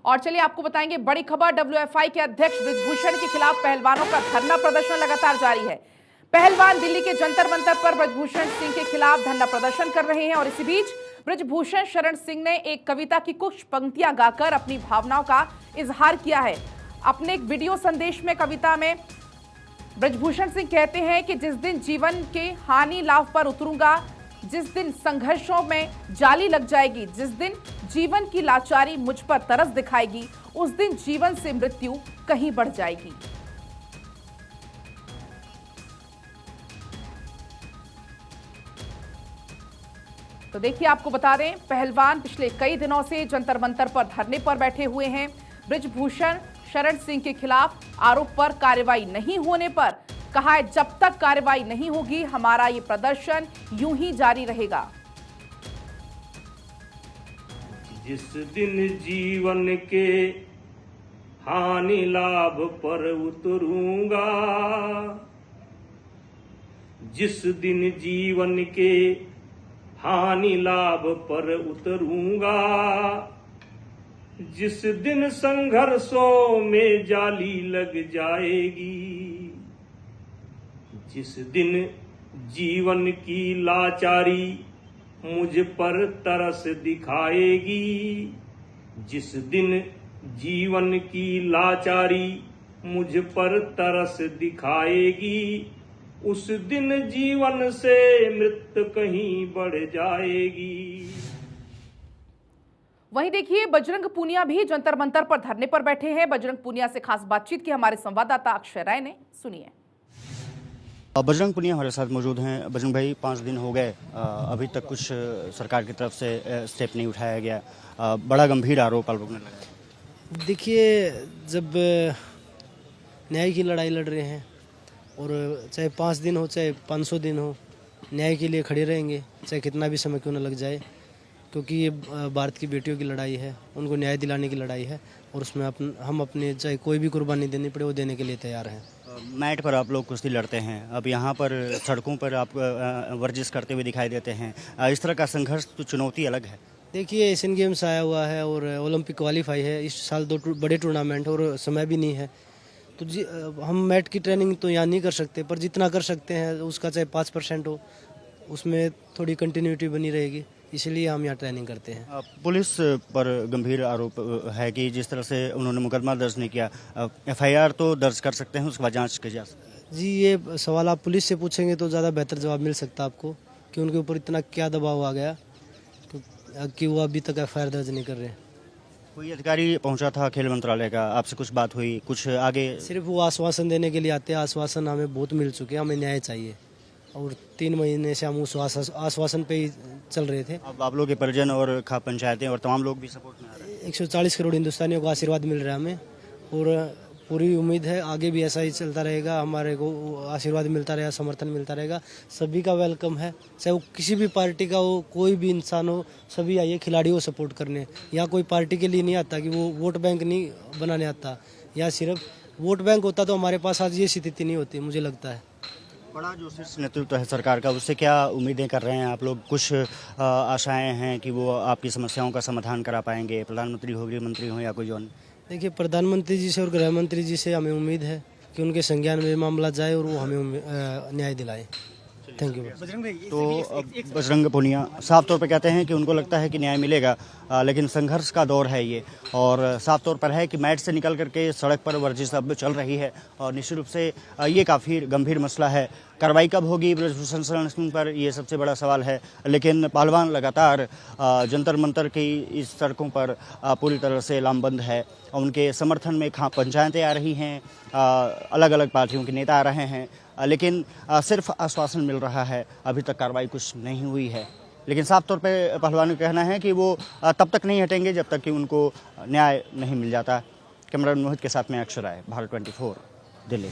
और चलिए आपको बताएंगे बड़ी खबर। डब्ल्यूएफआई के अध्यक्ष ब्रजभूषण के खिलाफ पहलवानों का धरना प्रदर्शन लगातार जारी है। पहलवान दिल्ली के जंतर मंतर पर ब्रजभूषण सिंह के खिलाफ धरना प्रदर्शन कर रहे हैं और इसी बीच ब्रजभूषण शरण सिंह ने एक कविता की कुछ पंक्तियां गाकर अपनी भावनाओं का इजहार किया है। अपने एक वीडियो संदेश में कविता में ब्रजभूषण सिंह कहते हैं कि जिस दिन जीवन के हानि लाभ पर उतरूंगा, जिस दिन संघर्षों में जाली लग जाएगी, जिस दिन जीवन की लाचारी मुझ पर तरस दिखाएगी, उस दिन जीवन से मृत्यु कहीं बढ़ जाएगी। तो देखिए आपको बता दें, पहलवान पिछले कई दिनों से जंतर मंतर पर धरने पर बैठे हुए हैं। ब्रजभूषण शरण सिंह के खिलाफ आरोप पर कार्रवाई नहीं होने पर कहा है जब तक कार्रवाई नहीं होगी हमारा ये प्रदर्शन यूं ही जारी रहेगा। जिस दिन जीवन के हानि लाभ पर उतरूंगा, जिस दिन जीवन के हानि लाभ पर उतरूंगा, जिस दिन संघर्षों में जाली लग जाएगी, जिस दिन जीवन की लाचारी मुझ पर तरस दिखाएगी, जिस दिन जीवन की लाचारी मुझ पर तरस दिखाएगी, उस दिन जीवन से मृत्यु कहीं बढ़ जाएगी। वहीं देखिए बजरंग पूनिया भी जंतर मंतर पर धरने पर बैठे हैं। बजरंग पूनिया से खास बातचीत की हमारे संवाददाता अक्षय राय ने, सुनिए। बजरंग पूनिया हमारे साथ मौजूद हैं। बजरंग भाई, 5 दिन हो गए, अभी तक कुछ सरकार की तरफ से स्टेप नहीं उठाया गया, बड़ा गंभीर आरोप लगने लगा। देखिए, जब न्याय की लड़ाई लड़ रहे हैं और चाहे 5 दिन हो चाहे 500 दिन हो, न्याय के लिए खड़े रहेंगे, चाहे कितना भी समय क्यों न लग जाए, क्योंकि ये भारत की बेटियों की लड़ाई है, उनको न्याय दिलाने की लड़ाई है और उसमें हम अपने चाहे कोई भी कुर्बानी देनी पड़े वो देने के लिए तैयार हैं। मैट पर आप लोग कुश्ती लड़ते हैं, अब यहाँ पर सड़कों पर आप वर्जिश करते हुए दिखाई देते हैं, इस तरह का संघर्ष तो चुनौती अलग है। देखिए, एशियन गेम्स आया हुआ है और ओलंपिक क्वालिफाई है, इस साल 2 बड़े टूर्नामेंट और समय भी नहीं है, तो हम मैट की ट्रेनिंग तो यहाँ नहीं कर सकते, पर जितना कर सकते हैं उसका चाहे 5% हो, उसमें थोड़ी कंटिन्यूटी बनी रहेगी, इसलिए हम यहाँ ट्रेनिंग करते हैं। पुलिस पर गंभीर आरोप है कि जिस तरह से उन्होंने मुकदमा दर्ज नहीं किया, एफआईआर तो दर्ज कर सकते हैं, उसके बाद जांच की जा सकती है। जी, ये सवाल आप पुलिस से पूछेंगे तो ज़्यादा बेहतर जवाब मिल सकता है आपको कि उनके ऊपर इतना क्या दबाव आ गया कि वो अभी तक एफआईआर दर्ज नहीं कर रहे। कोई अधिकारी पहुंचा था खेल मंत्रालय का, आपसे कुछ बात हुई, कुछ आगे? सिर्फ वो आश्वासन देने के लिए आते हैं। आश्वासन हमें बहुत मिल चुके हैं, हमें न्याय चाहिए और 3 महीने से हम उस आश्वासन पे ही चल रहे थे। अब आप लोग के परिजन और खाप पंचायतें और तमाम लोग भी सपोर्ट में आ रहे हैं। 140 करोड़ हिंदुस्तानियों को आशीर्वाद मिल रहा है हमें और पूरी उम्मीद है आगे भी ऐसा ही चलता रहेगा, हमारे को आशीर्वाद मिलता रहेगा, समर्थन मिलता रहेगा। सभी का वेलकम है, चाहे वो किसी भी पार्टी का हो, कोई भी इंसान हो, सभी आइए खिलाड़ियों को सपोर्ट करने। यहाँ कोई पार्टी के लिए नहीं आता कि वो वोट बैंक नहीं बनाने आता, या सिर्फ वोट बैंक होता तो हमारे पास आज ये स्थिति नहीं होती, मुझे लगता है। बड़ा जो शीर्ष नेतृत्व है सरकार का, उससे क्या उम्मीदें कर रहे हैं आप लोग? कुछ आशाएं हैं कि वो आपकी समस्याओं का समाधान करा पाएंगे, प्रधानमंत्री हो, गृह मंत्री हो या कोई और? देखिए, प्रधानमंत्री जी से और गृह मंत्री जी से हमें उम्मीद है कि उनके संज्ञान में मामला जाए और वो हमें न्याय दिलाए। Thank you. तो बजरंग पूनिया साफ तौर पर कहते हैं कि उनको लगता है कि न्याय मिलेगा, लेकिन संघर्ष का दौर है ये, और साफ तौर पर है कि मैट से निकल करके सड़क पर वर्जिश अब चल रही है और निश्चित रूप से ये काफ़ी गंभीर मसला है। कार्रवाई कब होगी ब्रजभूषण शरण सिंह पर, ये सबसे बड़ा सवाल है, लेकिन पहलवान लगातार जंतर मंतर की इस सड़कों पर पूरी तरह से लामबंद है। उनके समर्थन में खाप पंचायतें आ रही हैं, अलग अलग पार्टियों के नेता आ रहे हैं, लेकिन सिर्फ आश्वासन मिल रहा है, अभी तक कार्रवाई कुछ नहीं हुई है। लेकिन साफ तौर पे पहलवान का कहना है कि वो तब तक नहीं हटेंगे जब तक कि उनको न्याय नहीं मिल जाता। कैमरा मोहित के साथ में अक्षय राय, भारत 24, दिल्ली।